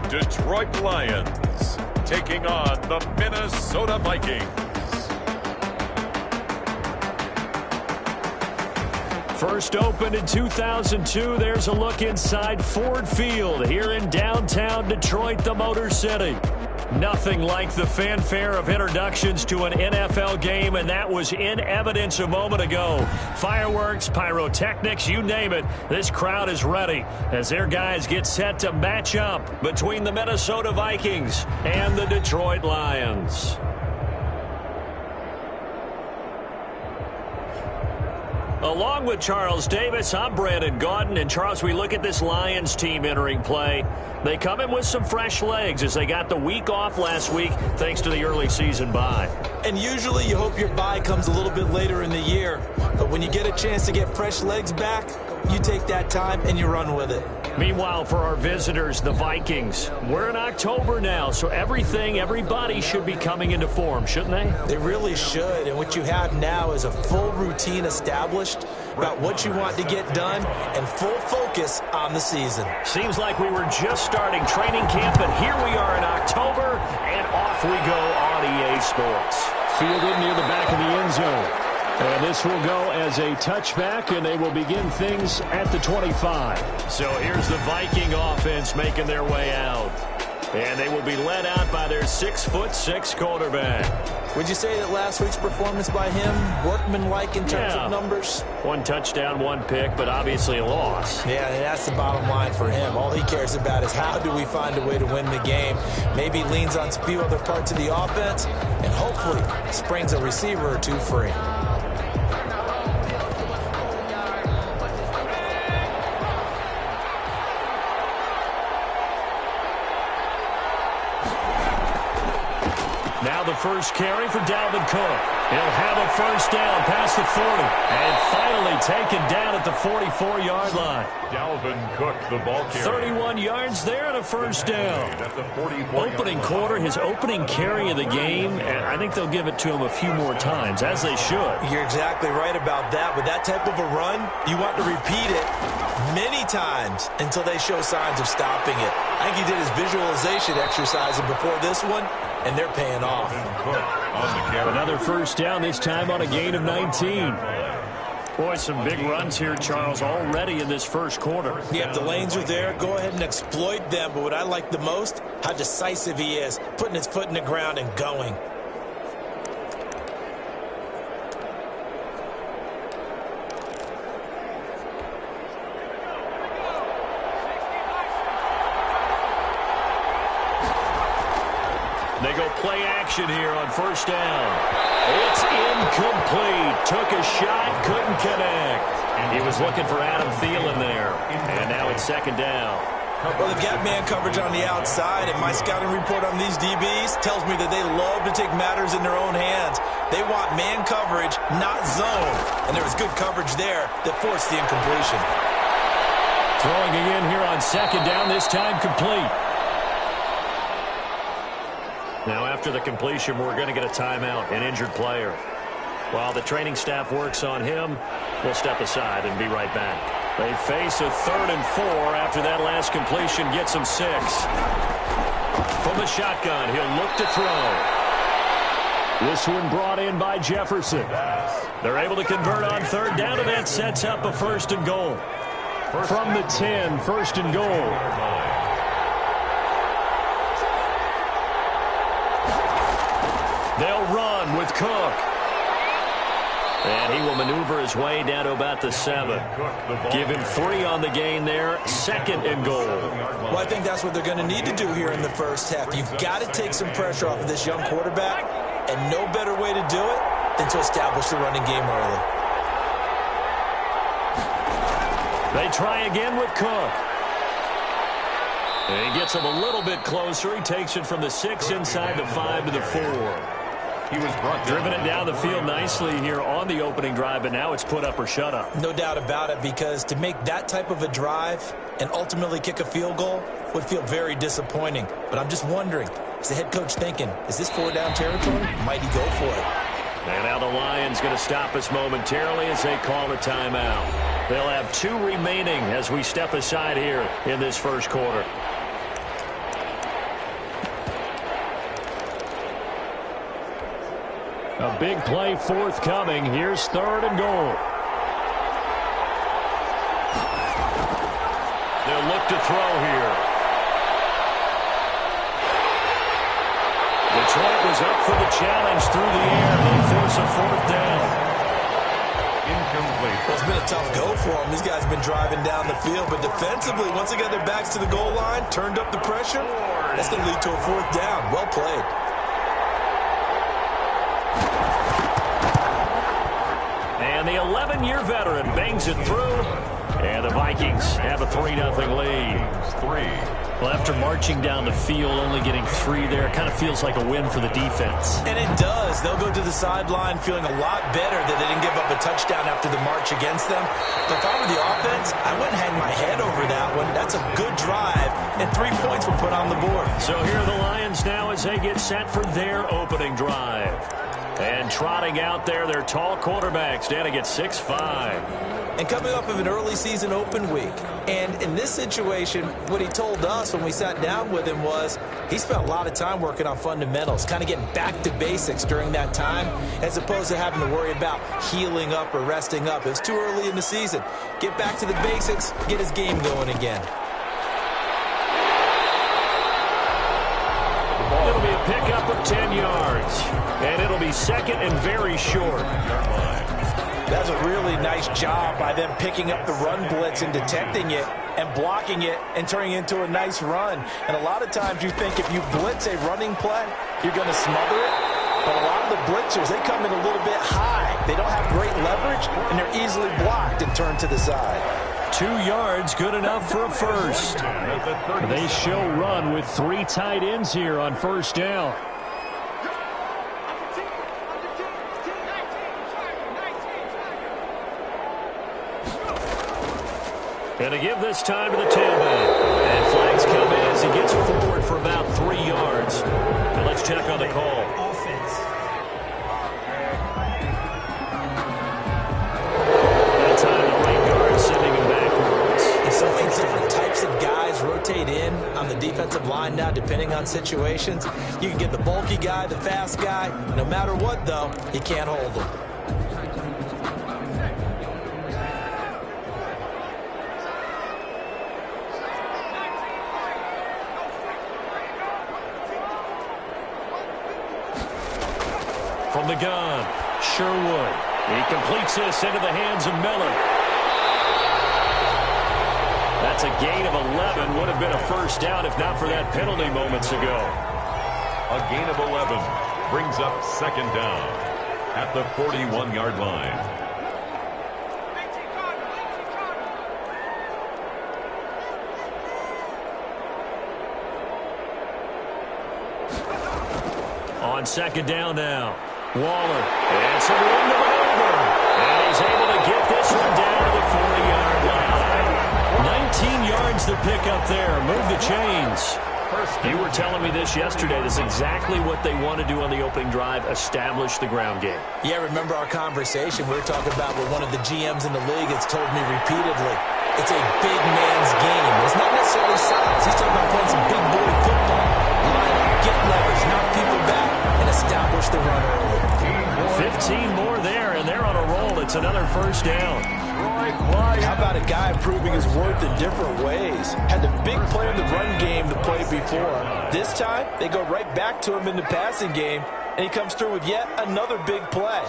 Detroit Lions taking on the Minnesota Vikings. First opened in 2002, there's a look inside Ford Field here in downtown Detroit, the Motor City. Nothing like the fanfare of introductions to an NFL game, and that was in evidence a moment ago. Fireworks, pyrotechnics, you name it. This crowd is ready as their guys get set to match up between the Minnesota Vikings and the Detroit Lions. Along with Charles Davis, I'm Brandon Gaudin. And Charles, we look at this Lions team entering play. They come in with some fresh legs as they got the week off last week thanks to the early season bye. And usually you hope your bye comes a little bit later in the year. But when you get a chance to get fresh legs back, you take that time and you run with it. Meanwhile, for our visitors, the Vikings, we're in October now, so everybody should be coming into form, shouldn't they? They really should, and what you have now is a full routine established about what you want to get done and full focus on the season. Seems like we were just starting training camp, and here we are in October, and off we go on EA Sports. Fielded near the back of the end zone. And this will go as a touchback, and they will begin things at the 25. So here's the Viking offense making their way out. And they will be led out by their 6'6" quarterback. Would you say that last week's performance by him, workmanlike in terms of numbers? One touchdown, one pick, but obviously a loss. Yeah, and that's the bottom line for him. All he cares about is how do we find a way to win the game. Maybe leans on a few other parts of the offense, and hopefully springs a receiver or two free. Now the first carry for Dalvin Cook. He'll have a first down past the 40. And finally taken down at the 44-yard line. Dalvin Cook, the ball carrier. 31 yards there and a first down. Opening quarter, his opening carry of the game, and I think they'll give it to him a few more times, as they should. You're exactly right about that. With that type of a run, you want to repeat it many times until they show signs of stopping it. I think he did his visualization exercise before this one, and they're paying off. Another first down, this time on a gain of 19. Boy, some big runs here, Charles, already in this first quarter. Yeah, if the lanes are there, go ahead and exploit them. But what I like the most, how decisive he is, putting his foot in the ground and going. They go play action here on first down. It's incomplete. Took a shot, couldn't connect. He was looking for Adam Thielen there. And now it's second down. Well, they've got man coverage on the outside, and my scouting report on these DBs tells me that they love to take matters in their own hands. They want man coverage, not zone. And there was good coverage there that forced the incompletion. Throwing again here on second down, this time complete. Now after the completion, we're going to get a timeout, an injured player. While the training staff works on him, we'll step aside and be right back. They face a 3rd and 4 after that last completion gets him 6. From the shotgun, he'll look to throw. This one brought in by Jefferson. They're able to convert on 3rd down, and that sets up a 1st and goal. From the 10, 1st and goal. They'll run with Cook. And he will maneuver his way down to about the 7. Give him 3 on the gain there. 2nd and goal. Well, I think that's what they're going to need to do here in the first half. You've got to take some pressure off of this young quarterback, and no better way to do it than to establish the running game early. They try again with Cook. And he gets him a little bit closer. He takes it from the 6 inside the 5 to the 4. He was driven it down the field nicely here on the opening drive, but now it's put up or shut up. No doubt about it, because to make that type of a drive and ultimately kick a field goal would feel very disappointing. But I'm just wondering, is the head coach thinking, is this 4-down territory? Might he go for it? And now the Lions going to stop us momentarily as they call a timeout. They'll have 2 remaining as we step aside here in this first quarter. A big play forthcoming. Here's 3rd and goal. They'll look to throw here. Detroit was up for the challenge through the air. They force a 4th down. Incomplete. Well, it's been a tough go for them. These guys have been driving down the field, but defensively, once they got their backs to the goal line, turned up the pressure, that's going to lead to a 4th down. Well played. And the 11-year veteran bangs it through. And the Vikings have a 3-0 lead. Well, after marching down the field, only getting 3 there, it kind of feels like a win for the defense. And it does. They'll go to the sideline feeling a lot better that they didn't give up a touchdown after the march against them. But if I were the offense, I wouldn't hang my head over that one. That's a good drive, and 3 points were put on the board. So here are the Lions now as they get set for their opening drive. And trotting out there, their tall quarterback standing at 6'5". And coming off of an early season open week. And in this situation, what he told us when we sat down with him was he spent a lot of time working on fundamentals, kind of getting back to basics during that time, as opposed to having to worry about healing up or resting up. It was too early in the season. Get back to the basics, get his game going again. It'll be a pickup of 10 yards. And it'll be 2nd and very short. That's a really nice job by them picking up the run blitz and detecting it and blocking it and turning it into a nice run. And a lot of times you think if you blitz a running play, you're going to smother it. But a lot of the blitzers, they come in a little bit high. They don't have great leverage, and they're easily blocked and turned to the side. 2 yards, good enough for a first. They show run with 3 tight ends here on 1st down. And to give this time to the tailback. And flags come in as he gets forward for about 3 yards. And let's check on the call. That time the right guard sending him backwards. And so many different types of guys rotate in on the defensive line now, depending on situations. You can get the bulky guy, the fast guy. No matter what, though, you can't hold them. From the gun, Sherwood. He completes this into the hands of Miller. That's a gain of 11. Would have been a first down if not for that penalty moments ago. A gain of 11 brings up 2nd down at the 41-yard line. On 2nd down now. Waller, and some room to maneuver. And he's able to get this one down to the 40-yard line. 19 yards to pick up there. Move the chains. You were telling me this yesterday. This is exactly what they want to do on the opening drive, establish the ground game. Yeah, remember our conversation we were talking about what one of the GMs in the league has told me repeatedly. It's a big man's game. It's not necessarily size. He's talking about playing some big boy football. Line up, get leverage, knock people back, and establish the run early. 15 more there, and they're on a roll. It's another first down. How about a guy proving his worth in different ways? Had the big play in the run game the play before. This time, they go right back to him in the passing game, and he comes through with yet another big play.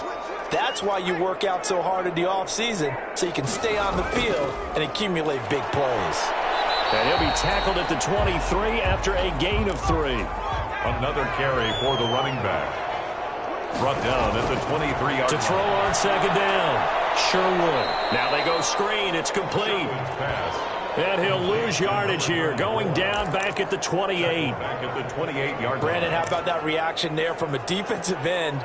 That's why you work out so hard in the offseason, so you can stay on the field and accumulate big plays. And he'll be tackled at the 23 after a gain of 3. Another carry for the running back. Brought down at the 23-yard to throw on 2nd down. Sherwood. Now they go screen. It's complete. And he'll lose yardage here. Going down back at the 28. Back at the 28-yard line. Brandon, how about that reaction there from a defensive end?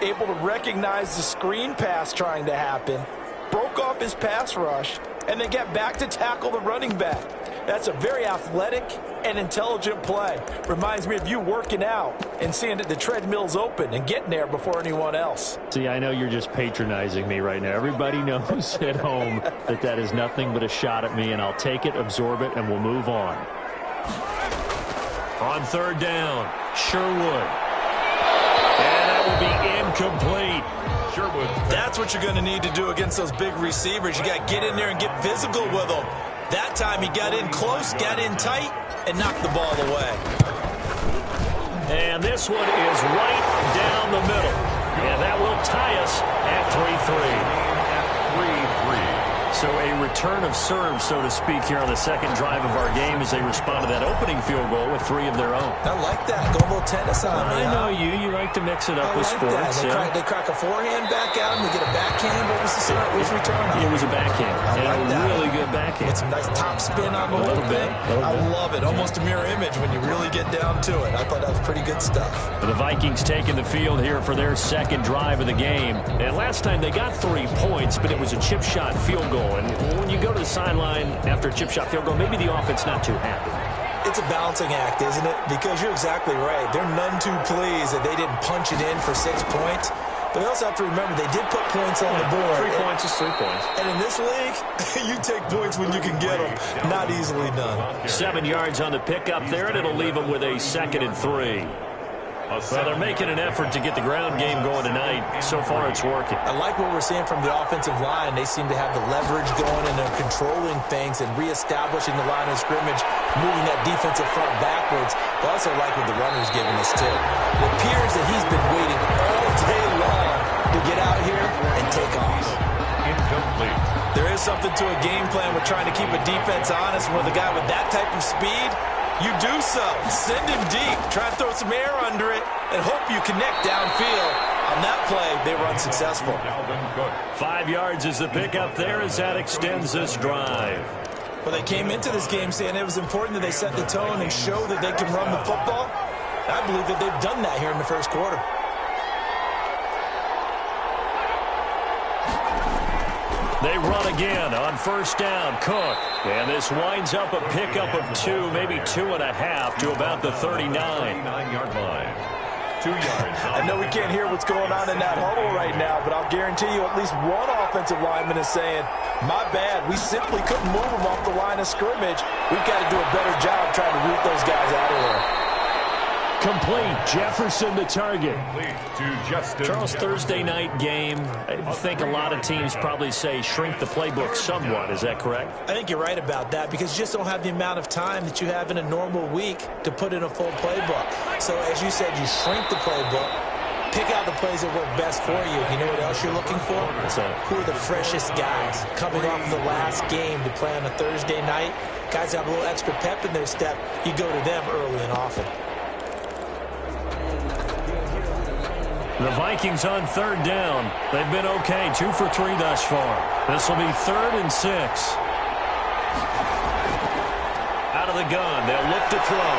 Able to recognize the screen pass trying to happen. Broke off his pass rush. And then get back to tackle the running back. That's a very athletic and intelligent play. Reminds me of you working out and seeing that the treadmill's open and getting there before anyone else. See, I know you're just patronizing me right now. Everybody knows at home that that is nothing but a shot at me, and I'll take it, absorb it, and we'll move on. On 3rd down, Sherwood. And that will be incomplete. That's what you're going to need to do against those big receivers. You got to get in there and get physical with them. That time he got in close, got in tight, and knocked the ball away. And this one is right down the middle. And that will tie us at 3-3. So a return of serve, so to speak, here on the second drive of our game as they respond to that opening field goal with 3 of their own. I like that. Go a little tennis on me. I know you. You like to mix it up with sports. They crack a forehand back out and they get a backhand. What was the start? What was return on? It was a backhand. A really good backhand. With some nice top spin on the whole thing. I love it. Almost a mirror image when you really get down to it. I thought that was pretty good stuff. The Vikings taking the field here for their second drive of the game. And last time they got 3 points, but it was a chip shot field goal. And when you go to the sideline after a chip shot field goal, maybe the offense not too happy. It's a balancing act, isn't it? Because you're exactly right. They're none too pleased that they didn't punch it in for 6 points. But they also have to remember they did put points on the board. 3 points is 3 points. And in this league, you take points when you can get them. Not easily done. 7 yards on the pickup there, and it'll leave them with a 2nd and 3. Well, they're making an effort to get the ground game going tonight. So far, it's working. I like what we're seeing from the offensive line. They seem to have the leverage going, and they're controlling things and reestablishing the line of scrimmage, moving that defensive front backwards. But I also like what the runner's giving us, too. It appears that he's been waiting all day long to get out here and take off. Incomplete. There is something to a game plan with trying to keep a defense honest. With a guy with that type of speed, you do so. Send him deep. Try and throw some air under it and hope you connect downfield. On that play, they were unsuccessful. 5 yards is the pickup there as that extends this drive. Well, they came into this game saying it was important that they set the tone and show that they can run the football. I believe that they've done that here in the first quarter. They run again on first down. Cook. And this winds up a pickup of 2, maybe 2.5 to about the 39-yard line. 2 yards. I know we can't hear what's going on in that huddle right now, but I'll guarantee you at least one offensive lineman is saying, my bad, we simply couldn't move them off the line of scrimmage. We've got to do a better job trying to root those guys out of there. Complete. Jefferson the target. To Charles, Thursday night game. I think a lot of teams probably say shrink the playbook somewhat. Is that correct? I think you're right about that because you just don't have the amount of time that you have in a normal week to put in a full playbook. So as you said, you shrink the playbook, pick out the plays that work best for you. You know what else you're looking for? Who are the freshest guys coming off of the last game to play on a Thursday night? Guys have a little extra pep in their step. You go to them early and often. The Vikings on third down. They've been okay, 2 for 3 thus far. This will be 3rd and 6. Out of the gun, they'll look to throw.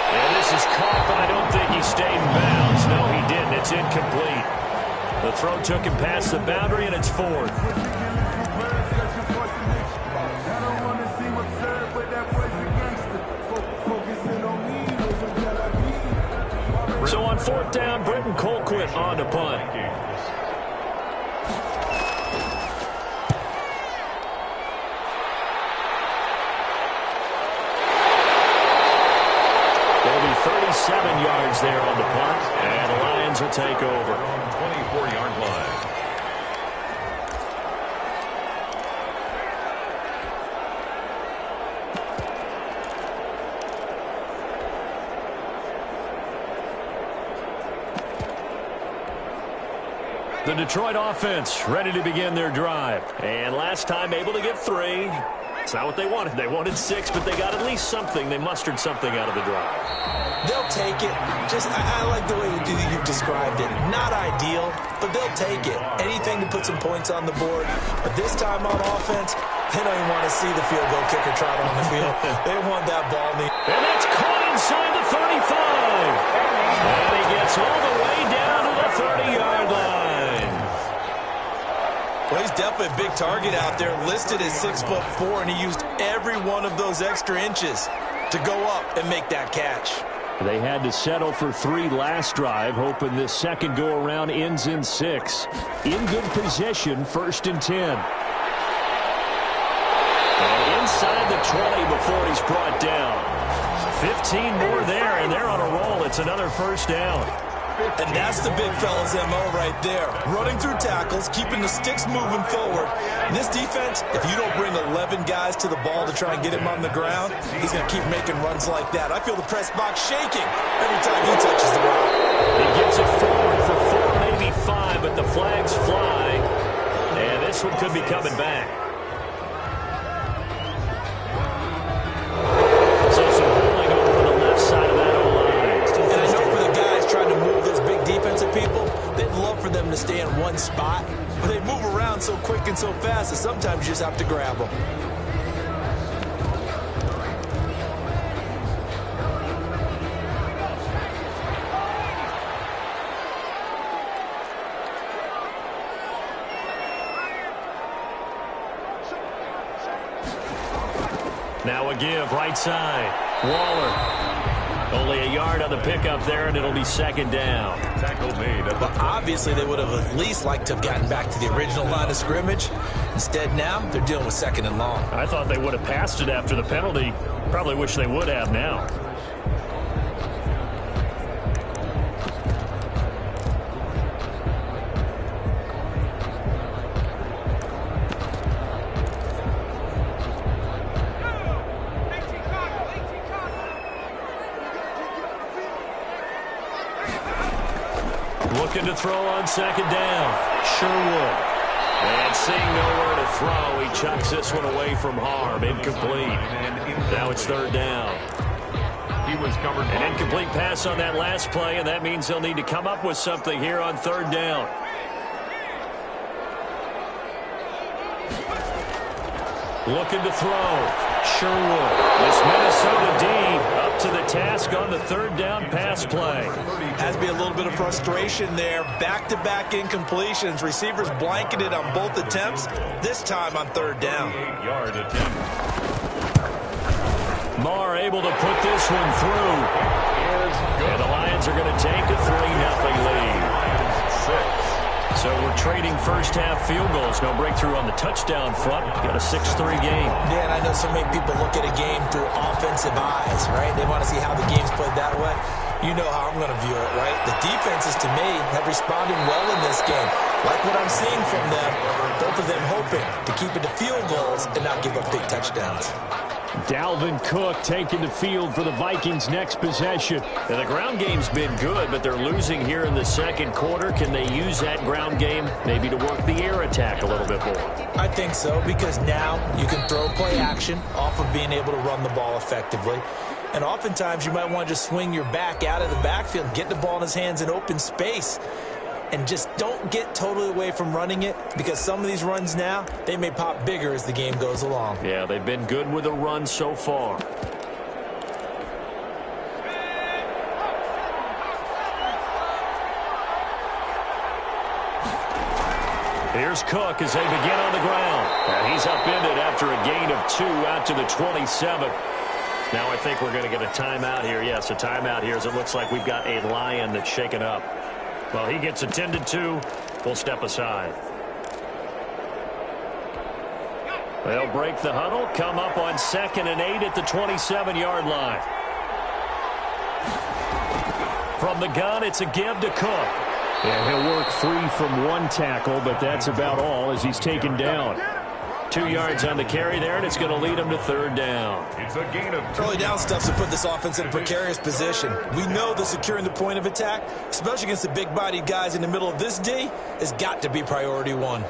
And this is caught, but I don't think he stayed in bounds. No, he didn't. It's incomplete. The throw took him past the boundary, and it's 4th. So on 4th down, Britton Colquitt on to punt. There'll be 37 yards there on the punt, and the Lions will take over. 24-yard line. The Detroit offense ready to begin their drive. And last time able to get 3. It's not what they wanted. They wanted 6, but they got at least something. They mustered something out of the drive. They'll take it. I like the way you've described it. Not ideal, but they'll take it. Anything to put some points on the board. But this time on offense, they don't even want to see the field goal kicker trot on the field. They want that ball. And that's caught inside the 35. And he gets all the way down to the 30-yard line. Well, he's definitely a big target out there, listed as 6'4", and he used every one of those extra inches to go up and make that catch. They had to settle for 3 last drive, hoping this second go-around ends in 6. In good position, 1st and 10. And inside the 20 before he's brought down. 15 more there, and they're on a roll. It's another 1st down. And that's the big fella's MO right there. Running through tackles, keeping the sticks moving forward. And this defense, if you don't bring 11 guys to the ball to try and get him on the ground, he's going to keep making runs like that. I feel the press box shaking every time he touches the rock. He gets it forward for 4, maybe 5, but the flags fly. And this one could be coming back. So some holding over the left side of that O-line. And I know for the guys trying to move those big defensive people, they'd love for them to stay in one spot. But they move around so quick and so fast that sometimes you just have to grab them. Now a give, right side. Waller. Only a yard on the pickup there, and it'll be second down. Tackle made. But obviously they would have at least liked to have gotten back to the original line of scrimmage. Instead now, they're dealing with second and long. I thought they would have passed it after the penalty. Probably wish they would have now. Looking to throw on second down. Sherwood. And seeing nowhere to throw, he chucks this one away from harm. Incomplete. Now it's third down. He was covered. An incomplete pass on that last play, and that means they'll need to come up with something here on third down. Looking to throw. Sherwood. This Minnesota D up to the task on the third down pass play. Has to be a little bit of frustration there. Back-to-back incompletions. Receivers blanketed on both attempts, this time on third down. 8-yard attempt. Marr able to put this one through. And the Lions are going to take a 3-0 lead. So we're trading first-half field goals. No breakthrough on the touchdown front. Got a 6-3 game. Yeah, and I know so many people look at a game through offensive eyes, right? They want to see how the game's played that way. You know how I'm going to view it, right? The defenses, to me, have responded well in this game. Like what I'm seeing from them, both of them hoping to keep it to field goals and not give up big touchdowns. Dalvin Cook taking the field for the Vikings' next possession. Now, the ground game's been good, but they're losing here in the second quarter. Can they use that ground game maybe to work the air attack a little bit more? I think so, because now you can throw play action off of being able to run the ball effectively. And oftentimes you might want to just swing your back out of the backfield and get the ball in his hands in open space. And just don't get totally away from running it, because some of these runs now, they may pop bigger as the game goes along. Yeah, they've been good with the run so far. Here's Cook as they begin on the ground. And he's upended after a gain of 2 out to the 27. Now I think we're going to get a timeout here. Yes, a timeout here, as it looks like we've got a Lion that's shaken up. Well, he gets attended to. We'll step aside. They'll break the huddle, come up on 2nd and 8 at the 27-yard line. From the gun, it's a give to Cook. And he'll work free from one tackle, but that's about all as he's taken down. 2 yards on the carry there, and it's going to lead him to third down. It's a gain of 2. Early down stuff to put this offense in a precarious position. We know that securing the point of attack, especially against the big-bodied guys in the middle of this D, has got to be priority one.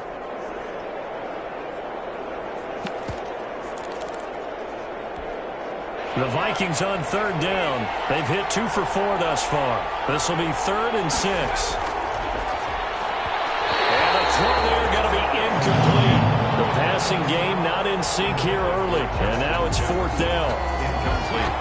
The Vikings on third down. They've hit 2 for 4 thus far. This will be 3rd and 6. And the throw there going to be incomplete. The passing game not in sync here early. And now it's 4th down. Incomplete.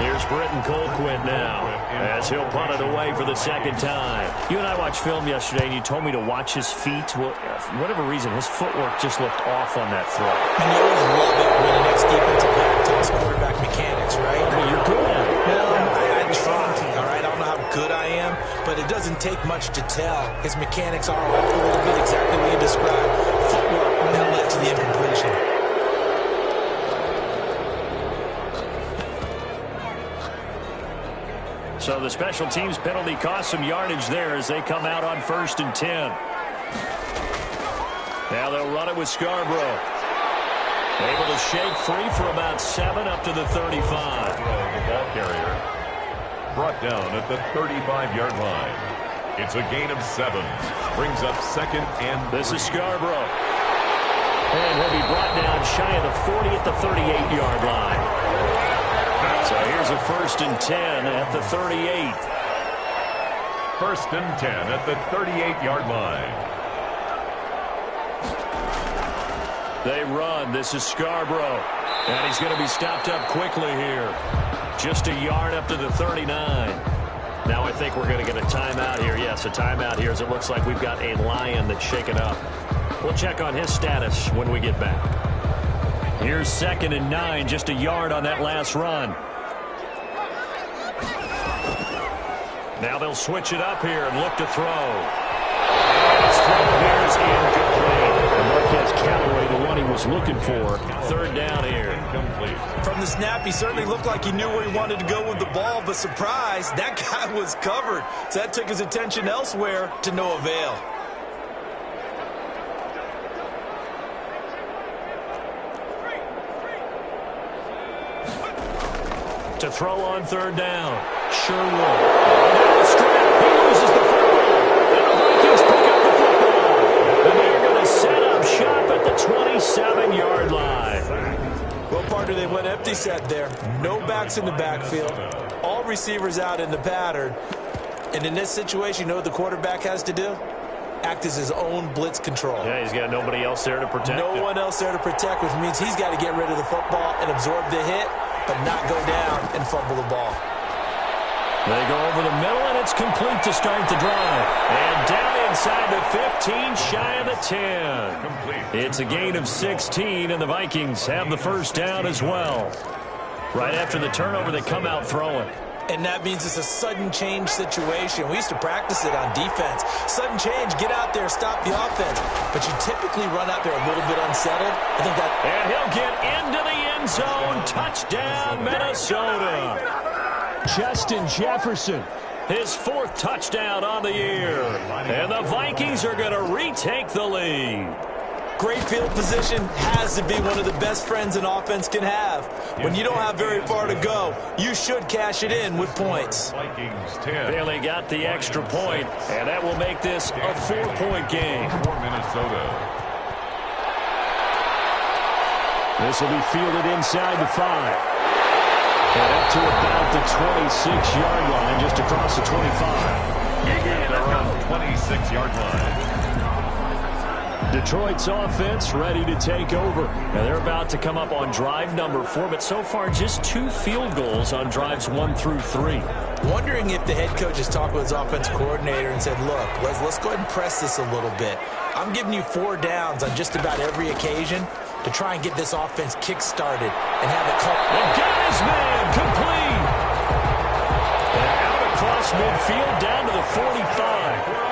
Here's Britton Colquitt now as he'll punt it away for the second time. You and I watched film yesterday, and you told me to watch his feet. Well, for whatever reason, his footwork just looked off on that throw. And you always love it when an ex-defensive back talks quarterback mechanics, right? Well, you're good at it. Well, I try, all right? I don't know how good I am, but it doesn't take much to tell. His mechanics are off a little bit, exactly what you described. Footwork that led to the incompletion. So the special teams penalty cost some yardage there as they come out on 1st and 10. Now they'll run it with Scarborough. Able to shake free for about 7 up to the 35. The ball carrier brought down at the 35-yard line. It's a gain of 7. Brings up 2nd and 3. This is Scarborough. And he'll be brought down shy of the 40 at the 38-yard line. So here's a 1st and 10 at the 38. 1st and 10 at the 38-yard line. They run. This is Scarborough. And he's going to be stopped up quickly here. Just a yard up to the 39. Now I think we're going to get a timeout here. Yes, a timeout here as it looks like we've got a Lion that's shaken up. We'll check on his status when we get back. Here's 2nd and 9. Just a yard on that last run. Now they'll switch it up here and look to throw. His throw here is incomplete. And Marquez Callaway, the one he was looking for. 3rd down here. Incomplete. From the snap, he certainly looked like he knew where he wanted to go with the ball, but surprise, that guy was covered. So that took his attention elsewhere to no avail. To throw on 3rd down. Sherwood. He loses the football. And the Vikings pick up the football. And they're going to set up shop at the 27-yard line. Well, partner, they went empty set there. No backs in the backfield. All receivers out in the pattern. And in this situation, you know what the quarterback has to do? Act as his own blitz control. Yeah, he's got nobody else there to protect him. No one else there to protect, which means he's got to get rid of the football and absorb the hit, but not go down and fumble the ball. They go over the middle, and it's complete to start the drive. And down inside the 15, shy of the 10. Complete. It's a gain of 16, and the Vikings have the 1st down as well. Right after the turnover, they come out throwing. And that means it's a sudden change situation. We used to practice it on defense. Sudden change, get out there, stop the offense. But you typically run out there a little bit unsettled. I think that... And he'll get into the end zone. Touchdown, Minnesota. Justin Jefferson. His 4th touchdown on the year. And the Vikings are going to retake the lead. Great field position has to be one of the best friends an offense can have. When you don't have very far to go, you should cash it in with points. Vikings 10. Bailey got the extra point, and that will make this a 4-point game. For Minnesota. This will be fielded inside the 5. And up to about the 26-yard line, just across the 25. They're on the 26-yard line. Detroit's offense ready to take over. Now they're about to come up on drive number 4, but so far just 2 field goals on drives 1 through 3. Wondering if the head coach has talked with his offensive coordinator and said, look, let's go ahead and press this a little bit. I'm giving you 4 downs on just about every occasion to try and get this offense kick-started and have it called. And got his man complete. And out across midfield down to the 45.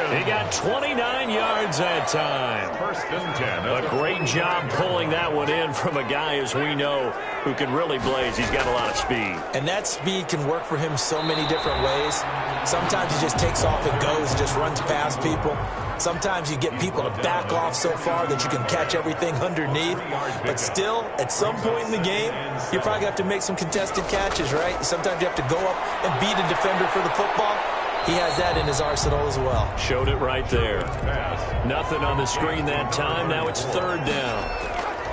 He got 29 yards that time. 1st and 10. A great job pulling that one in from a guy, as we know, who can really blaze. He's got a lot of speed. And that speed can work for him so many different ways. Sometimes he just takes off and goes, just runs past people. Sometimes you get people to back off so far that you can catch everything underneath. But still, at some point in the game, you're probably going to have to make some contested catches, right? Sometimes you have to go up and beat a defender for the football. He has that in his arsenal as well. Showed it right there. Nothing on the screen that time. Now it's 3rd down.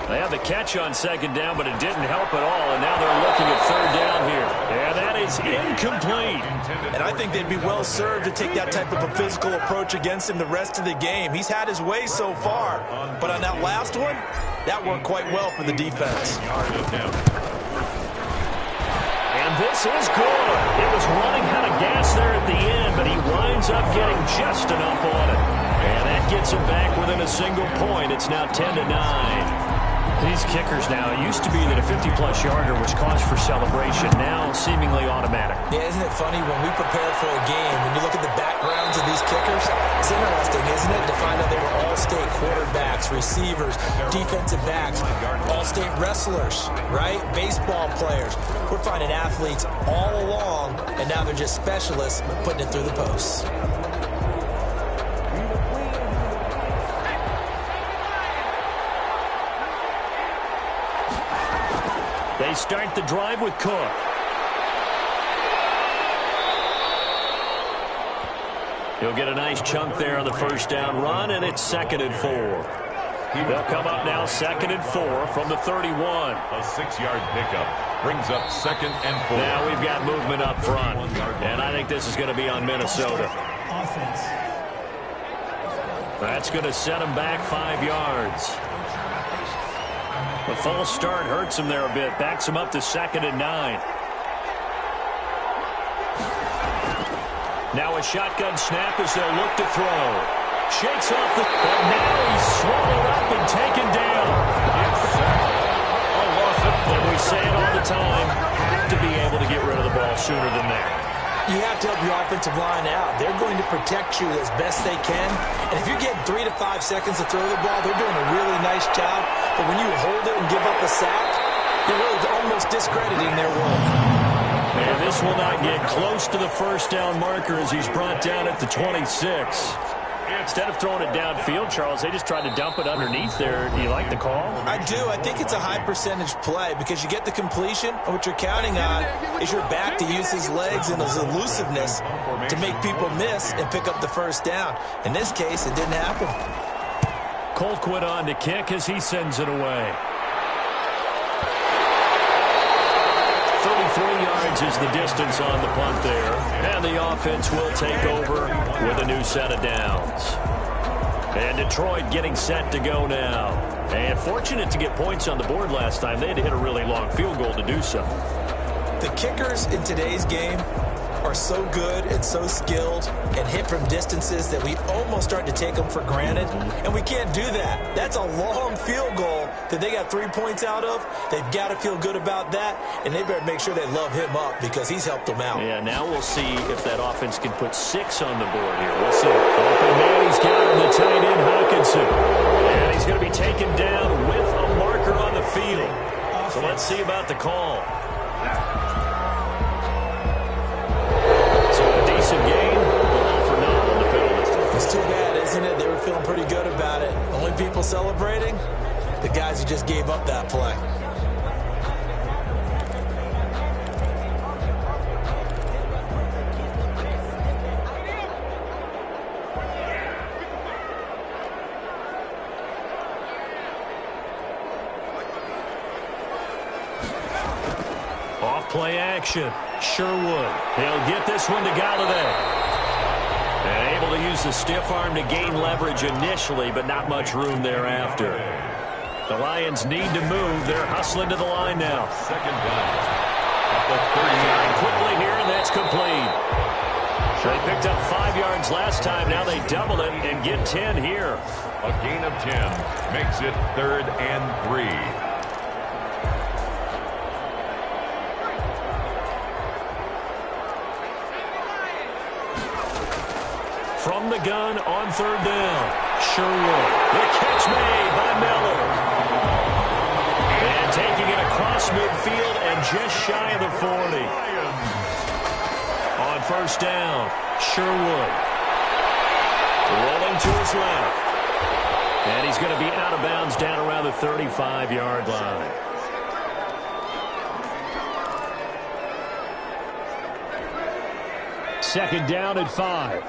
They have the catch on 2nd down, but it didn't help at all. And now they're looking at 3rd down here. And that is incomplete. And I think they'd be well served to take that type of a physical approach against him the rest of the game. He's had his way so far. But on that last one, that worked quite well for the defense. And this is good. It was running out of gas there at the end, but he winds up getting just enough on it. And that gets him back within a single point. It's now 10-9. These kickers now, it used to be that a 50-plus yarder was cause for celebration. Now, seemingly automatic. Yeah, isn't it funny when we prepare for a game, when you look at the backgrounds of these kickers, it's interesting, isn't it, to find out they were all-state quarterbacks, receivers, defensive backs, all-state wrestlers, right? Baseball players. We're finding athletes all along, and now they're just specialists putting it through the posts. They start the drive with Cook. He'll get a nice chunk there on the first down run, and it's 2nd and 4. They'll come up now 2nd and 4 from the 31. A 6-yard pickup brings up 2nd and 4. Now we've got movement up front, and I think this is going to be on Minnesota. That's going to set them back 5 yards. The false start hurts him there a bit. Backs him up to 2nd and 9. Now a shotgun snap as they'll look to throw. Shakes off the... But now he's swallowed up and taken down. And we say it all the time. Have to be able to get rid of the ball sooner than that. You have to help your offensive line out. They're going to protect you as best they can. And if you get 3 to 5 seconds to throw the ball, they're doing a really nice job. But when you hold it and give up a sack, you're really almost discrediting their work. And this will not get close to the first down marker as he's brought down at the 26. Instead of throwing it downfield, Charles, they just tried to dump it underneath there. Do you like the call? I do. I think it's a high percentage play because you get the completion, and what you're counting on is your back to use his legs and his elusiveness to make people miss and pick up the first down. In this case, it didn't happen. Colquitt on to kick as he sends it away. 33 yards is the distance on the punt there. And the offense will take over with a new set of downs. And Detroit getting set to go now. And fortunate to get points on the board last time. They had to hit a really long field goal to do so. The kickers in today's game are so good and so skilled and hit from distances that we almost start to take them for granted, and we can't do that. That's a long field goal that they got 3 points out of. They've got to feel good about that, and they better make sure they love him up because he's helped them out. Yeah, now we'll see if that offense can put 6 on the board here. We'll see. Open man, he's got him, the tight end, Hawkinson. And he's going to be taken down with a marker on the field. So let's see about the call. Gain, all for naught on the penalty. It's too bad, isn't it? They were feeling pretty good about it. Only people celebrating, the guys who just gave up that play. Off-play action. Sherwood. He'll get this one to Galladay. And able to use the stiff arm to gain leverage initially, but not much room thereafter. The Lions need to move. They're hustling to the line now. 2nd down. At the 39. Quickly here, and that's complete. They picked up 5 yards last time. Now they double it and get 10 here. A gain of 10 makes it 3rd and 3. From the gun on 3rd down. Sherwood. The catch made by Miller. And taking it across midfield and just shy of the 40. On 1st down, Sherwood. Rolling to his left. And he's going to be out of bounds down around the 35-yard line. Second down at 5.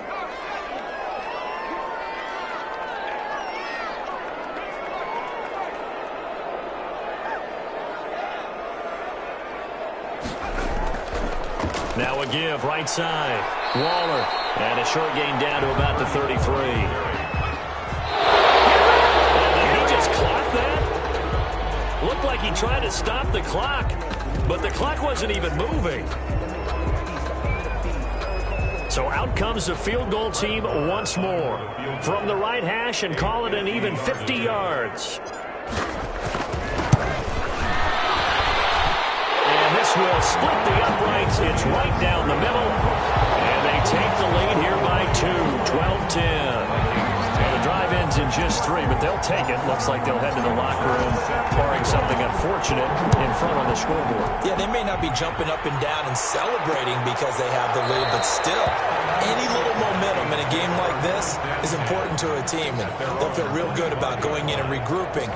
Now a give, right side. Waller. And a short gain down to about the 33. Did he just clock that? Looked like he tried to stop the clock, but the clock wasn't even moving. So out comes the field goal team once more. From the right hash and call it an even 50 yards. will split the uprights. It's right down the middle. And they take the lead here by 2, 12-10. Well, the drive ends in just 3, but they'll take it. Looks like they'll head to the locker room, barring something unfortunate in front on the scoreboard. Yeah, they may not be jumping up and down and celebrating because they have the lead, but still, any little momentum in a game like this is important to a team, and they'll feel real good about going in and regrouping,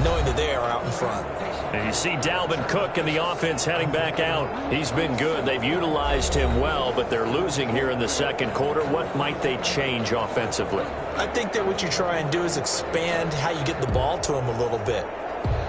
knowing that they are out in front. And you see Dalvin Cook in the offense heading back out. He's been good. They've utilized him well, but they're losing here in the second quarter. What might they change offensively? I think that what you try and do is expand how you get the ball to him a little bit.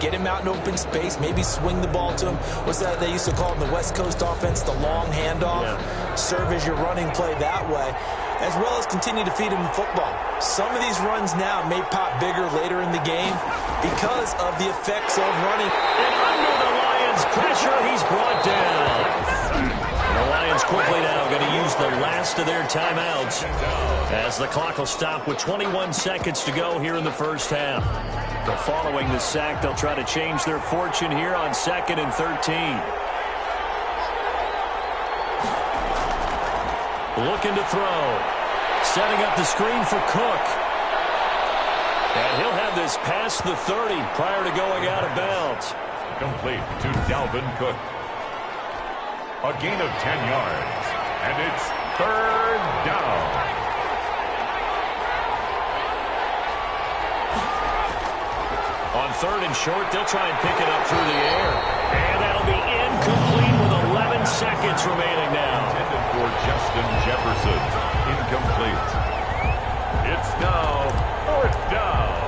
Get him out in open space, maybe swing the ball to him. What's that they used to call in the West Coast offense, the long handoff? Yeah. Serve as your running play that way, as well as continue to feed him the football. Some of these runs now may pop bigger later in the game because of the effects of running. And under the Lions' pressure, he's brought down. And the Lions quickly now going to use the last of their timeouts as the clock will stop with 21 seconds to go here in the first half. But following the sack, they'll try to change their fortune here on 2nd and 13. Looking to throw. Setting up the screen for Cook. And he'll have this past the 30 prior to going out of bounds. Complete to Dalvin Cook. A gain of 10 yards. And it's 3rd down. On 3rd and short, they'll try and pick it up through the air. And that'll be incomplete with 11 seconds remaining now. Intended for Justin Jefferson. Incomplete. It's now 4th down.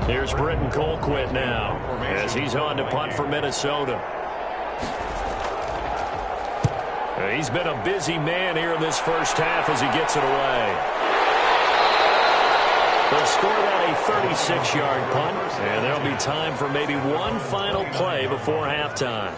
Here's Britton Colquitt now as he's on to punt for Minnesota. He's been a busy man here in this first half as he gets it away. They'll score that a 36-yard punt, and there'll be time for maybe one final play before halftime.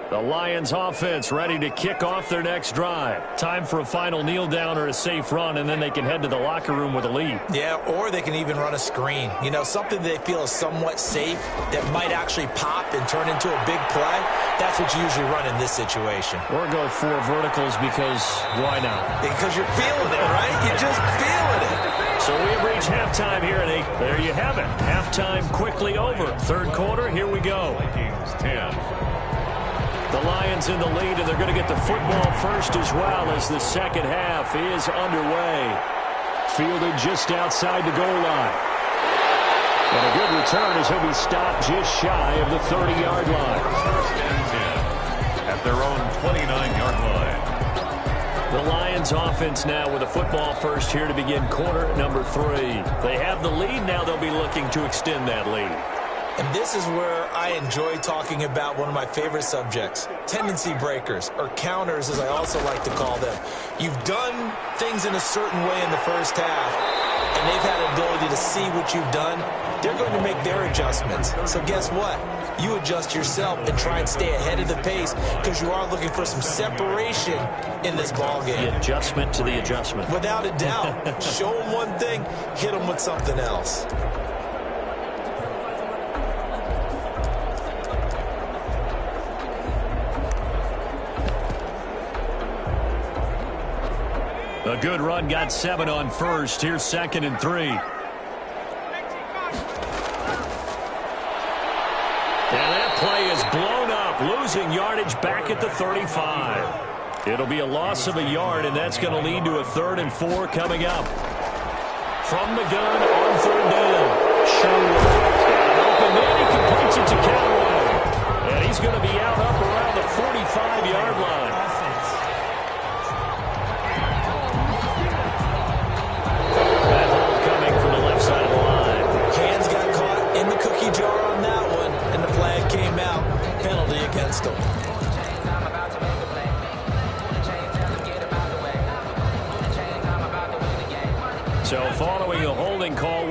The Lions offense ready to kick off their next drive. Time for a final kneel down or a safe run, and then they can head to the locker room with a lead. Yeah, or they can even run a screen. You know, something they feel is somewhat safe that might actually pop and turn into a big play. That's what you usually run in this situation. Or go 4 verticals because why not? Because you're feeling it, right? You're just feeling it. So we have reached halftime here, and there you have it. Halftime quickly over. 3rd quarter, here we go. Vikings 10. The Lions in the lead, and they're going to get the football first as well as the second half is underway. Fielded just outside the goal line. And a good return as he'll be stopped just shy of the 30-yard line. 1st and 10 at their own 29-yard line. The Lions offense now with a football first here to begin quarter number 3. They have the lead. Now they'll be looking to extend that lead. And this is where I enjoy talking about one of my favorite subjects, tendency breakers, or counters as I also like to call them. You've done things in a certain way in the first half, and they've had the ability to see what you've done. They're going to make their adjustments. So guess what? You adjust yourself and try and stay ahead of the pace because you are looking for some separation in this ball game. The adjustment to the adjustment. Without a doubt. Show them one thing, hit them with something else. A good run, got 7 on first. Here's 2nd and 3. And that play is blown up, losing yardage back at the 35. It'll be a loss of a yard, and that's going to lead to a 3rd and 4 coming up. From the gun on 3rd down. Open man, he completes it to Callaway. And he's going to be out up around the 45-yard line. Came out, penalty against them.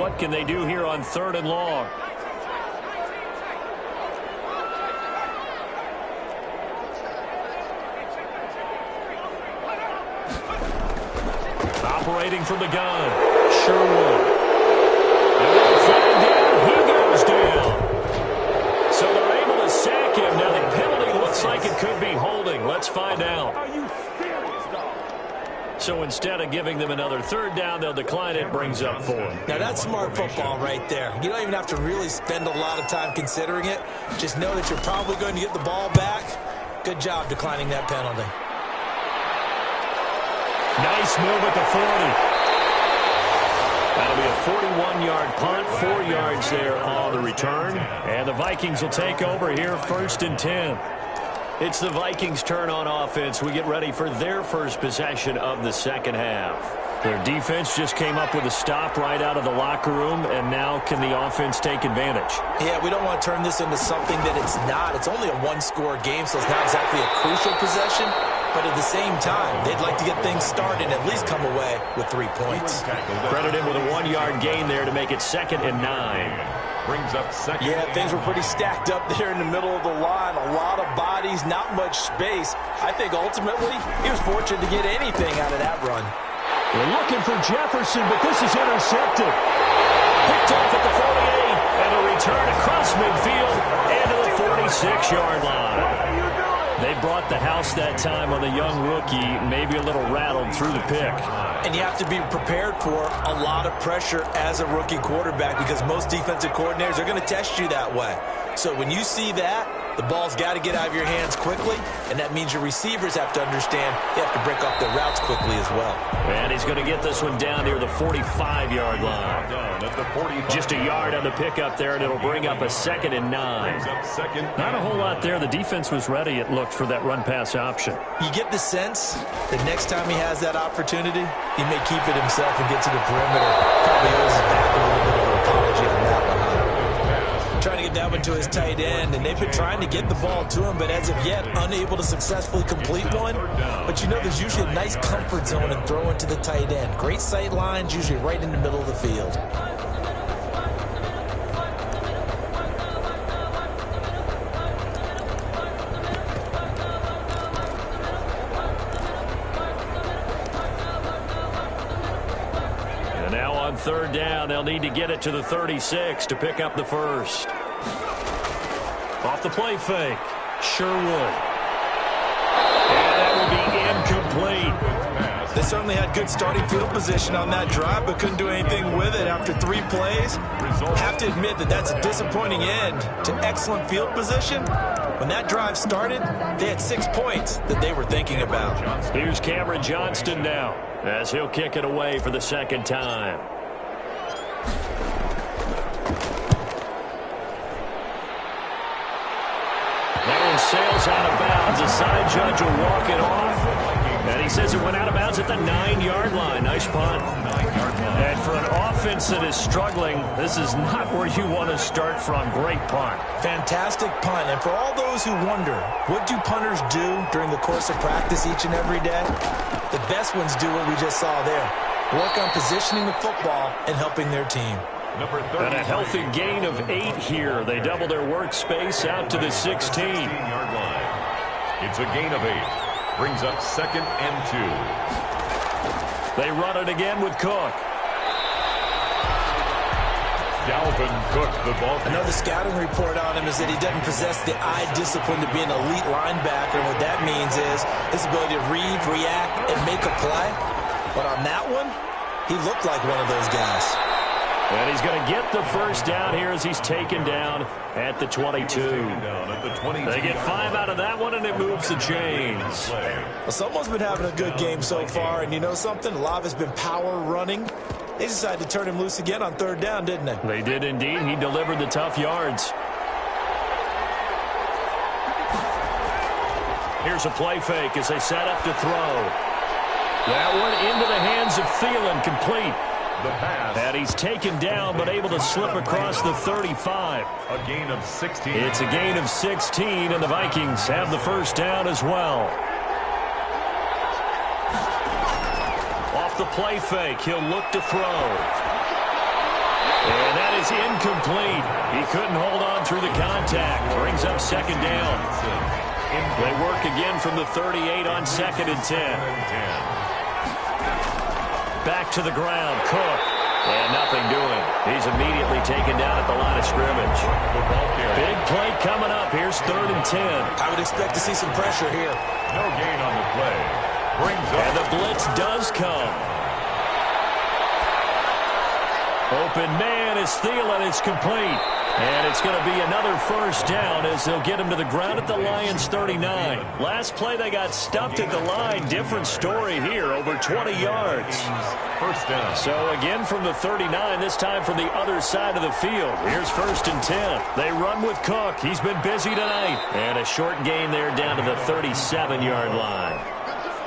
what can they do here on 3rd and long? Operating from the gun, Sherwood. And flag down, he goes down. So they're able to sack him. Now the penalty looks like it could be holding. Let's find out. So instead of giving them another 3rd down, they'll decline it. Brings up 4. Now that's smart football right there. You don't even have to really spend a lot of time considering it. Just know that you're probably going to get the ball back. Good job declining that penalty. Nice move at the 40. That'll be a 41-yard punt, 4 yards there on the return. And the Vikings will take over here, 1st and 10. It's the Vikings' turn on offense. We get ready for their first possession of the second half. Their defense just came up with a stop right out of the locker room, and now can the offense take advantage? Yeah, we don't want to turn this into something that it's not. It's only a one-score game, so it's not exactly a crucial possession. But at the same time, they'd like to get things started and at least come away with 3 points. Credit him with a 1-yard gain there to make it 2nd and 9. Brings up 2nd. Yeah, things were pretty stacked up there in the middle of the line. A lot of bodies, not much space. I think ultimately he was fortunate to get anything out of that run. We're looking for Jefferson, but this is intercepted. Picked off at the 48, and a return across midfield and to the 46-yard line. They brought the house that time on the young rookie, maybe a little rattled through the pick. And you have to be prepared for a lot of pressure as a rookie quarterback because most defensive coordinators are going to test you that way. So when you see that, the ball's got to get out of your hands quickly, and that means your receivers have to understand they have to break off their routes quickly as well. And he's going to get this one down near the 45-yard line. Just a yard on the pickup there, and it'll bring up a 2nd and 9. Not a whole lot there. The defense was ready, it looked, for that run-pass option. You get the sense that next time he has that opportunity, he may keep it himself and get to the perimeter. Probably owes his back a little bit of an apology on that one, huh? Trying to get that one to his tight end, and they've been trying to get the ball to him, but as of yet, unable to successfully complete one. But you know there's usually a nice comfort zone in throwing to the tight end. Great sight lines, usually right in the middle of the field. And now on 3rd down, they'll need to get it to the 36 to pick up the first. Off the play fake, Sherwood. And that will be incomplete. They certainly had good starting field position on that drive, but couldn't do anything with it after 3 plays. Have to admit that that's a disappointing end to excellent field position. When that drive started, they had 6 points that they were thinking about. Here's Cameron Johnston now, as he'll kick it away for the 2nd time. That one sails out of bounds. The side judge will walk it off. And he says it went out of bounds at the 9-yard line. Nice punt. And for an offense that is struggling, this is not where you want to start from. Great punt. Fantastic punt. And for all those who wonder, what do punters do during the course of practice each and every day? The best ones do what we just saw there. Work on positioning the football and helping their team. And a healthy gain of 8 here. They double their workspace out to the 16-yard line. It's a gain of 8. Brings up 2nd and 2. They run it again with Cook. Dalvin Cook, the ball. I know the scouting report on him is that he doesn't possess the eye discipline to be an elite linebacker. And what that means is his ability to read, react, and make a play. But on that one, he looked like one of those guys. And he's going to get the first down here as he's taken down at the 22. They get 5 out of that one, and it moves the chains. Well, someone's been having a good game so far, and you know something? A lot of it's been power running. They decided to turn him loose again on 3rd down, didn't they? They did indeed. He delivered the tough yards. Here's a play fake as they set up to throw. That one into the hands of Thielen, complete. And he's taken down, but able to slip across the 35. A gain of 16. It's a gain of 16, and the Vikings have the first down as well. Off the play fake, he'll look to throw. And that is incomplete. He couldn't hold on through the contact. Brings up second down. They work again from the 38 on 2nd and 10. Back to the ground, Cook. And nothing doing. He's immediately taken down at the line of scrimmage. Big play coming up. Here's 3rd and 10. I would expect to see some pressure here. No gain on the play. Brings up. And the blitz does come. Open man is Thielen. It's complete. And it's going to be another first down as they'll get him to the ground at the Lions' 39. Last play they got stuffed at the line. Different story here, over 20 yards. First down. So again from the 39, this time from the other side of the field. Here's 1st and 10. They run with Cook. He's been busy tonight. And a short gain there down to the 37-yard line.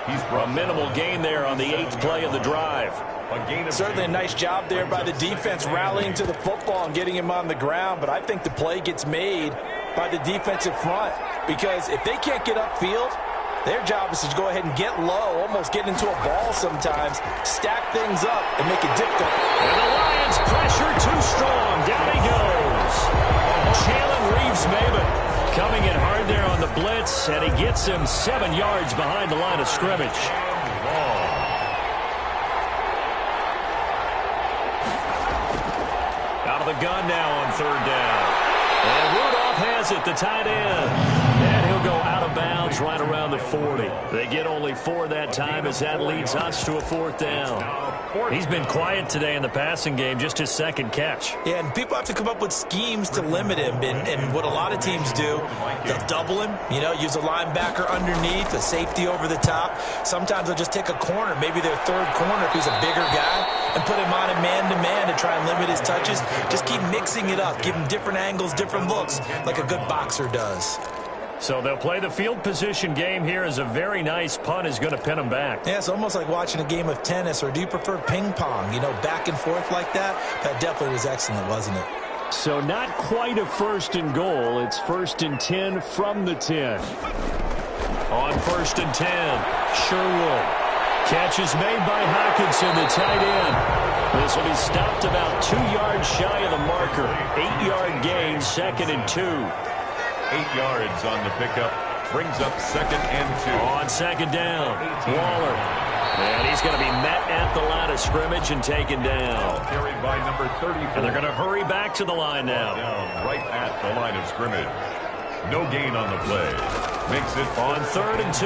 He's A minimal gain there on the 8th play of the drive. Certainly a nice job there by the defense rallying to the football and getting him on the ground, but I think the play gets made by the defensive front because if they can't get upfield, their job is to go ahead and get low, almost get into a ball sometimes, stack things up, and make it difficult. And the Lions pressure too strong. Down he goes. Jalen Reeves-Maybin coming in hard there on the blitz, and he gets him 7 yards behind the line of scrimmage. Out of the gun now on 3rd down. And Rudolph has it, the tight end. And he'll go out of bounds right around the 40. They get only 4 that time as that leads us to a 4th down. He's been quiet today in the passing game, just his 2nd catch. Yeah, and people have to come up with schemes to limit him. And what a lot of teams do, they'll double him, use a linebacker underneath, a safety over the top. Sometimes they'll just take a corner, maybe their 3rd corner if he's a bigger guy, and put him on a man-to-man to try and limit his touches. Just keep mixing it up, give him different angles, different looks, like a good boxer does. So they'll play the field position game here as a very nice punt is going to pin them back. Yeah, it's almost like watching a game of tennis, or do you prefer ping pong, back and forth like that? That definitely was excellent, wasn't it? So not quite a 1st and goal. It's 1st and 10 from the 10. On 1st and 10, Sherwood. Catch is made by Hockenson, the tight end. This will be stopped about 2 yards shy of the marker. 8-yard gain, 2nd and 2. 8 yards on the pickup. Brings up 2nd and 2. On 2nd down, Waller. And he's going to be met at the line of scrimmage and taken down. Carried by number 34. And they're going to hurry back to the line now. Down right at the line of scrimmage. No gain on the play. Makes it on 3rd and 2.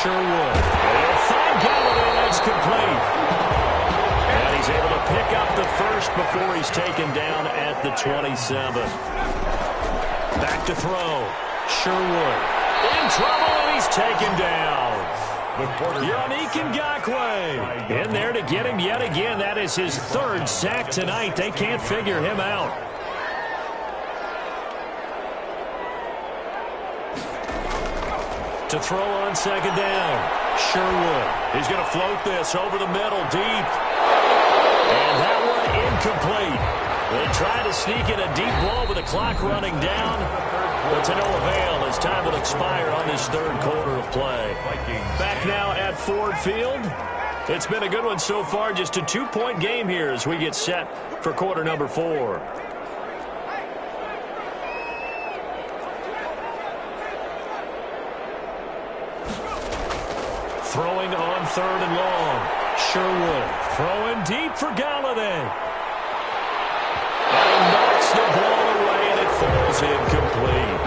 Sherwood. They'll find Galladay. That's complete. And he's able to pick up the 1st before he's taken down at the 27. Back to throw. Sherwood in trouble, and he's taken down. Yannick Ngakoue in there to get him yet again. That is his 3rd sack tonight. They can't figure him out. To throw on 2nd down. Sherwood. He's going to float this over the middle deep. And that one incomplete. They try to sneak in a deep ball with the clock running down, but to no avail as time will expire on this 3rd quarter of play. Back now at Ford Field. It's been a good one so far, just a 2-point game here as we get set for quarter number 4. Throwing on 3rd and long. Sherwood throwing deep for Galladay. And he knocks the ball away, and it falls incomplete.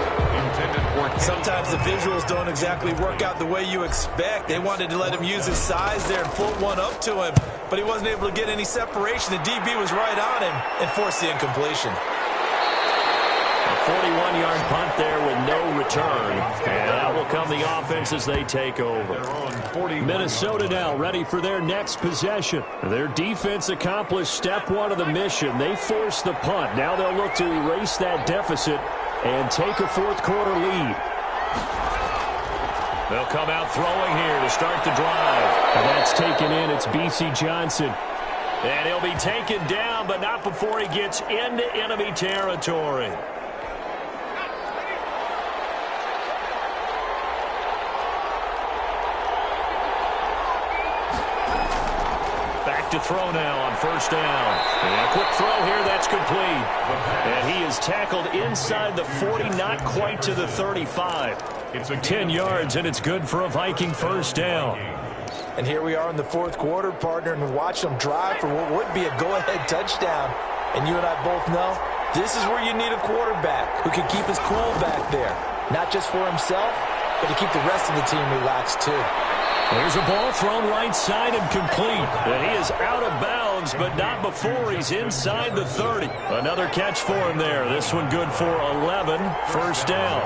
Sometimes the visuals don't exactly work out the way you expect. They wanted to let him use his size there and float one up to him, but he wasn't able to get any separation. The DB was right on him and forced the incompletion. A 41-yard punt there with no return. And out will come the offense as they take over. Minnesota now ready for their next possession. Their defense accomplished step 1 of the mission. They forced the punt. Now they'll look to erase that deficit and take a 4th quarter lead. They'll come out throwing here to start the drive. And that's taken in. It's B.C. Johnson. And he'll be taken down, but not before he gets into enemy territory. to throw now on first down. And a quick throw here, that's complete. And he is tackled inside the 40, not quite to the 35. It's a 10 yards, and it's good for a Viking first down. And here we are in the fourth quarter, partner, and watch them drive for what would be a go-ahead touchdown. And you and I both know this is where you need a quarterback who can keep his cool back there. Not just for himself, but to keep the rest of the team relaxed too. There's a ball thrown right side and complete. And he is out of bounds, but not before he's inside the 30. Another catch for him there. This one good for 11. First down.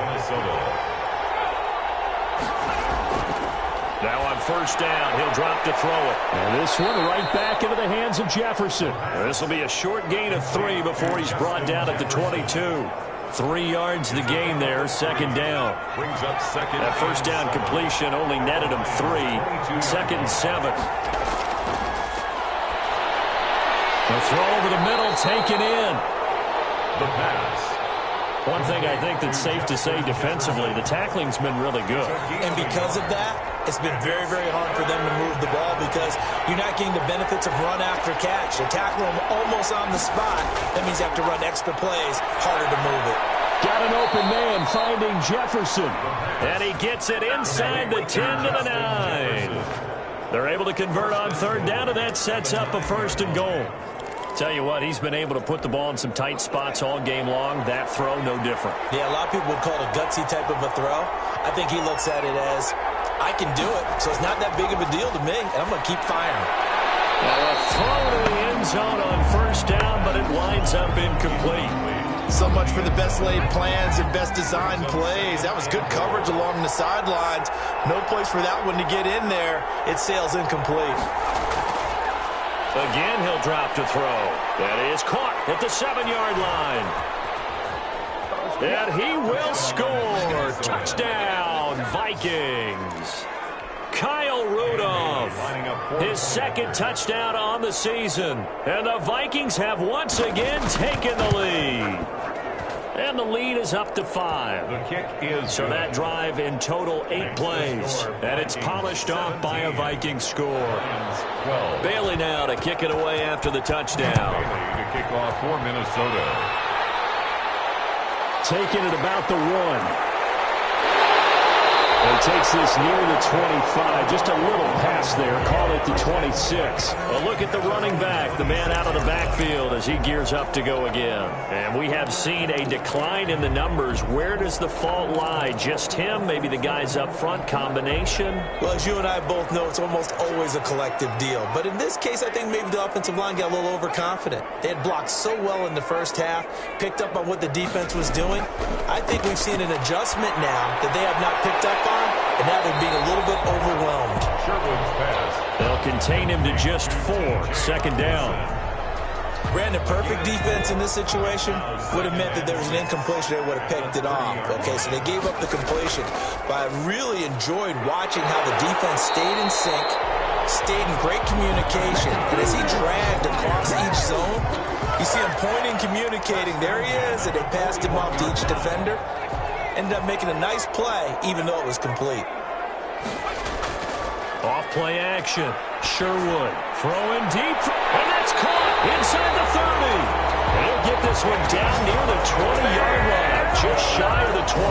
Now on first down, he'll drop to throw it. And this one right back into the hands of Jefferson. This will be a short gain of 3 before he's brought down at the 22. 3 yards the gain there, second down. Brings up second. That first down completion only netted him 3. Second and 7. The throw over the middle, taken in. The pass. One thing I think that's safe to say defensively, the tackling's been really good. And because of that, it's been very, very hard for them to move the ball because you're not getting the benefits of run after catch. They tackle them almost on the spot. That means you have to run extra plays, harder to move it. Got an open man finding Jefferson. And he gets it inside the 10 to the 9. They're able to convert on third down, and that sets up a first and goal. Tell you what, he's been able to put the ball in some tight spots all game long. That throw, no different. Yeah, a lot of people would call it a gutsy type of a throw. I think he looks at it as, I can do it, so it's not that big of a deal to me, and I'm going to keep firing. Well, a throw to the end zone on first down, but it winds up incomplete. So much for the best laid plans and best designed plays. That was good coverage along the sidelines. No place for that one to get in there. It sails incomplete. Again, he'll drop to throw. That is caught at the 7-yard line. And he will score. Touchdown, Vikings. Kyle Rudolph, his second touchdown on the season. And the Vikings have once again taken the lead. And the lead is up to 5. The kick is so good. that drive in total 8 plays. And it's polished off by a Viking score. 12. Bailey now to kick it away after the touchdown. Bailey to kick off for Minnesota. Taking it about the 1. He takes this near the 25. Just a little pass there. Call it the 26. A look at the running back, the man out of the backfield as he gears up to go again. And we have seen a decline in the numbers. Where does the fault lie? Just him? Maybe the guys up front? Combination? Well, as you and I both know, it's almost always a collective deal. But in this case, I think maybe the offensive line got a little overconfident. They had blocked so well in the first half, picked up on what the defense was doing. I think we've seen an adjustment now that they have not picked up on. And now they're being a little bit overwhelmed. Sherwood's pass. They'll contain him to just 4. Second down. Brandon, perfect defense in this situation would have meant that there was an incompletion. They would have picked it off. Okay, so they gave up the completion. But I really enjoyed watching how the defense stayed in sync, stayed in great communication. And as he dragged across each zone, you see him pointing, communicating. There he is, and they passed him off to each defender. Ended up making a nice play, even though it was complete. Off play action. Sherwood throwing deep, and that's caught inside the 30. And he'll get this one down near the 20-yard line, just shy of the 20.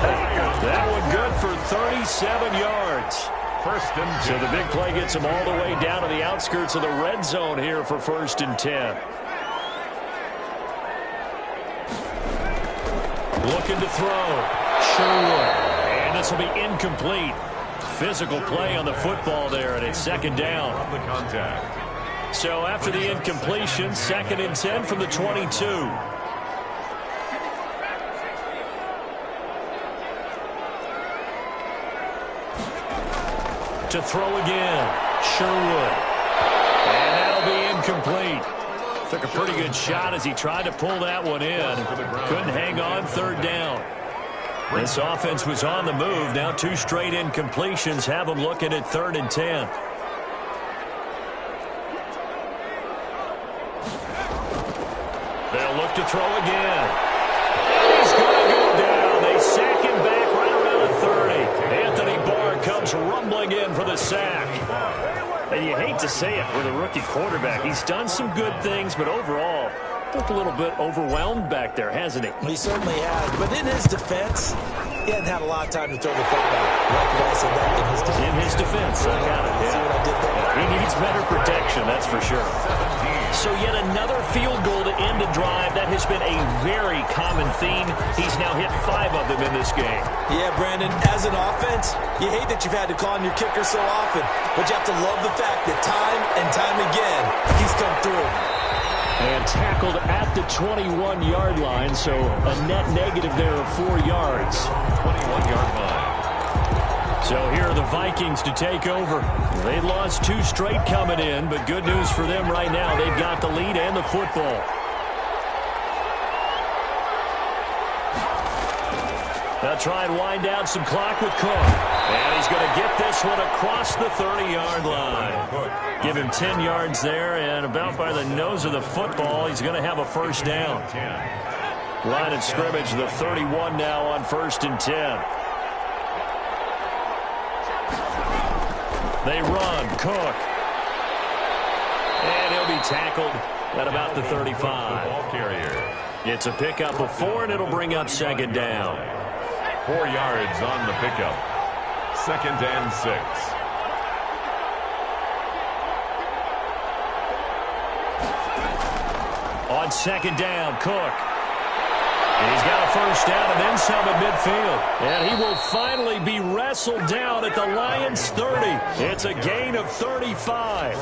That one good for 37 yards. First and 10. So the big play gets him all the way down to the outskirts of the red zone here for first and 10. Looking to throw. Sherwood. And this will be incomplete. Physical play on the football there, and it's second down. The contact. So after the incompletion, second and 10 from the 22. To throw again. Sherwood. And that'll be incomplete. Took a pretty good shot as he tried to pull that one in. Couldn't hang on third down. This offense was on the move. Now 2 straight incompletions have them looking at third and 10. They'll look to throw again. And he's going to go down. They sack him back right around the 30. Anthony Barr comes rumbling in for the sack. And you hate to say it with a rookie quarterback. He's done some good things, but overall, looked a little bit overwhelmed back there, hasn't he? He certainly has. But in his defense, he hasn't had a lot of time to throw the football. Like I said that in his defense. In his defense, I got it. See what I did there? He needs better protection, that's for sure. So yet another field goal to end a drive. That has been a very common theme. He's now hit 5 of them in this game. Yeah, Brandon, as an offense, you hate that you've had to call on your kicker so often, but you have to love the fact that time and time again, he's come through. And tackled at the 21-yard line, so a net negative there of 4 yards. 21-yard line. So here are the Vikings to take over. They lost 2 straight coming in, but good news for them right now. They've got the lead and the football. They'll try and wind down some clock with Cook. And he's going to get this one across the 30-yard line. Give him 10 yards there, and about by the nose of the football, he's going to have a first down. Line of scrimmage, the 31 now on 1st and 10. They run, Cook. And he'll be tackled at about the 35. It's a pickup of 4, and it'll bring up 2nd down. 4 yards on the pickup. 2nd and 6. On 2nd down, Cook. He's got a first down and then some at midfield. And he will finally be wrestled down at the Lions' 30. It's a gain of 35.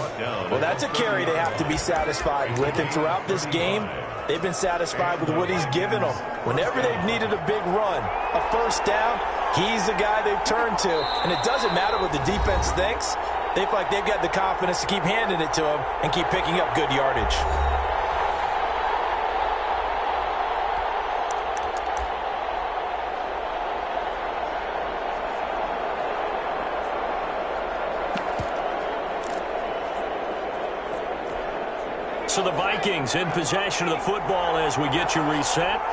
Well, that's a carry they have to be satisfied with. And throughout this game, they've been satisfied with what he's given them. Whenever they've needed a big run, a first down, he's the guy they've turned to. And it doesn't matter what the defense thinks. They feel like they've got the confidence to keep handing it to him and keep picking up good yardage. So the Vikings in possession of the football as we get you reset.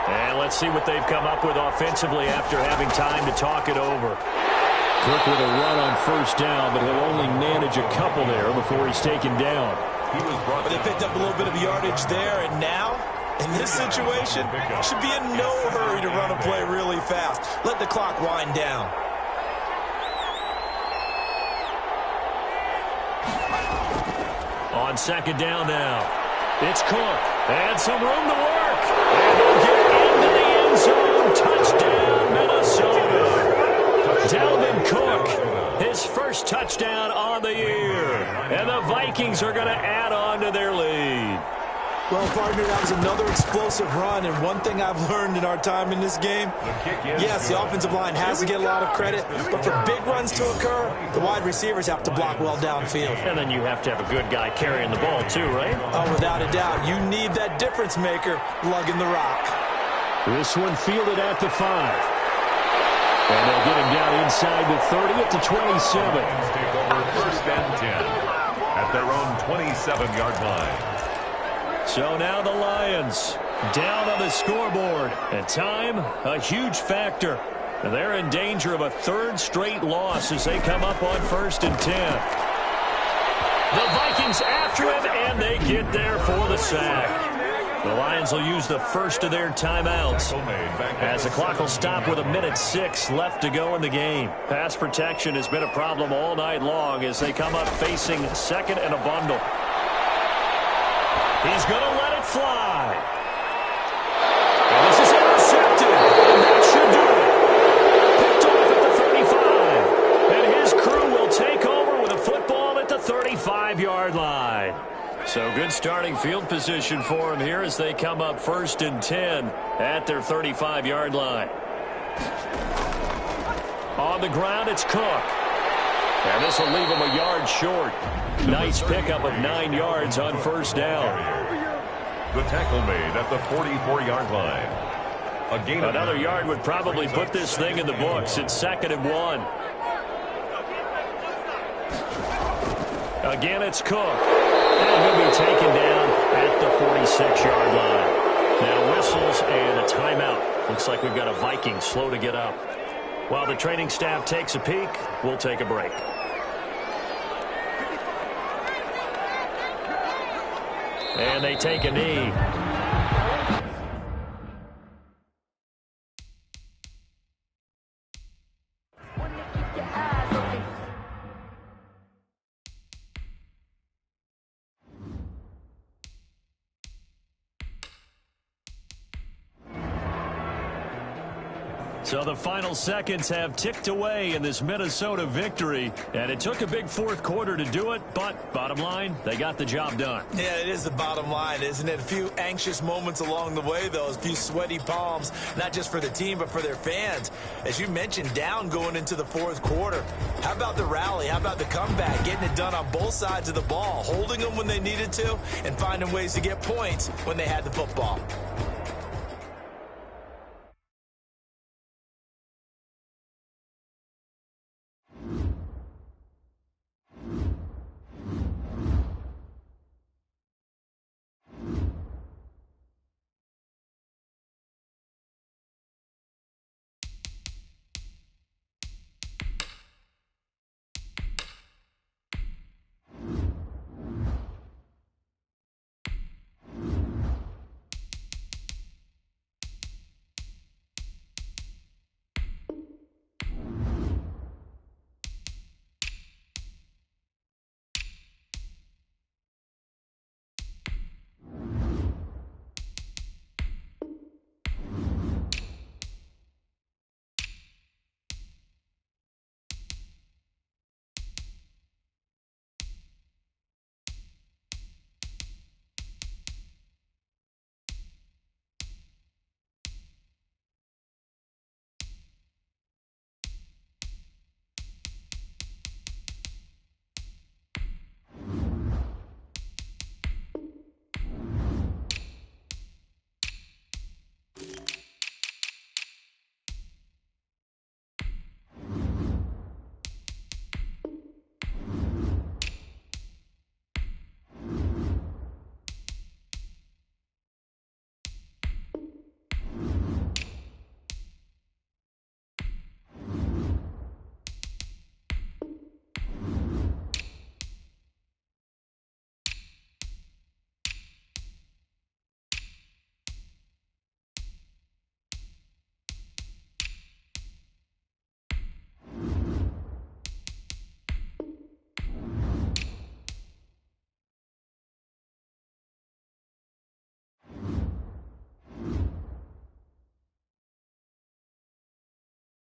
And let's see what they've come up with offensively after having time to talk it over. Cook with a run on first down, but he'll only manage a couple there before he's taken down. But they picked up a little bit of yardage there, and now, in this situation, should be in no hurry to run a play really fast. Let the clock wind down. On 2nd down now, it's Cook. And some room to work. And he'll get into the end zone. Touchdown, Minnesota. Dalvin Cook, his first touchdown on the year. And the Vikings are going to add on to their lead. Well, partner, that was another explosive run, and one thing I've learned in our time in this game, yes, the offensive line has to get a lot of credit, but for big runs to occur, the wide receivers have to block well downfield. And then you have to have a good guy carrying the ball too, right? Oh, without a doubt. You need that difference maker lugging the rock. This one fielded at the 5. And they'll get him down inside the 30 at the 27. Take over 1st and 10 at their own 27-yard line. So now the Lions down on the scoreboard. And time, a huge factor. And they're in danger of a 3rd straight loss as they come up on 1st and 10. The Vikings after him, and they get there for the sack. The Lions will use the first of their timeouts as the clock will stop with 1:06 left to go in the game. Pass protection has been a problem all night long as they come up facing 2nd and a bundle. He's going to let it fly. And this is intercepted. And that should do it. Picked off at the 35. And his crew will take over with a football at the 35-yard line. So good starting field position for him here as they come up 1st and 10 at their 35-yard line. On the ground, it's Cook. And this will leave him a yard short. Nice pickup of 9 yards on first down. The tackle made at the 44-yard line. A gain Another yard would probably put this thing in the books. It's 2nd and 1. Again, it's Cook. And he'll be taken down at the 46-yard line. Now whistles and a timeout. Looks like we've got a Viking slow to get up. While the training staff takes a peek, we'll take a break. And they take a knee. So the final seconds have ticked away in this Minnesota victory, and it took a big fourth quarter to do it, but bottom line, they got the job done. Yeah, it is the bottom line, isn't it? A few anxious moments along the way, though, a few sweaty palms, not just for the team, but for their fans. As you mentioned, down going into the fourth quarter. How about the rally? How about the comeback? Getting it done on both sides of the ball, holding them when they needed to, and finding ways to get points when they had the football.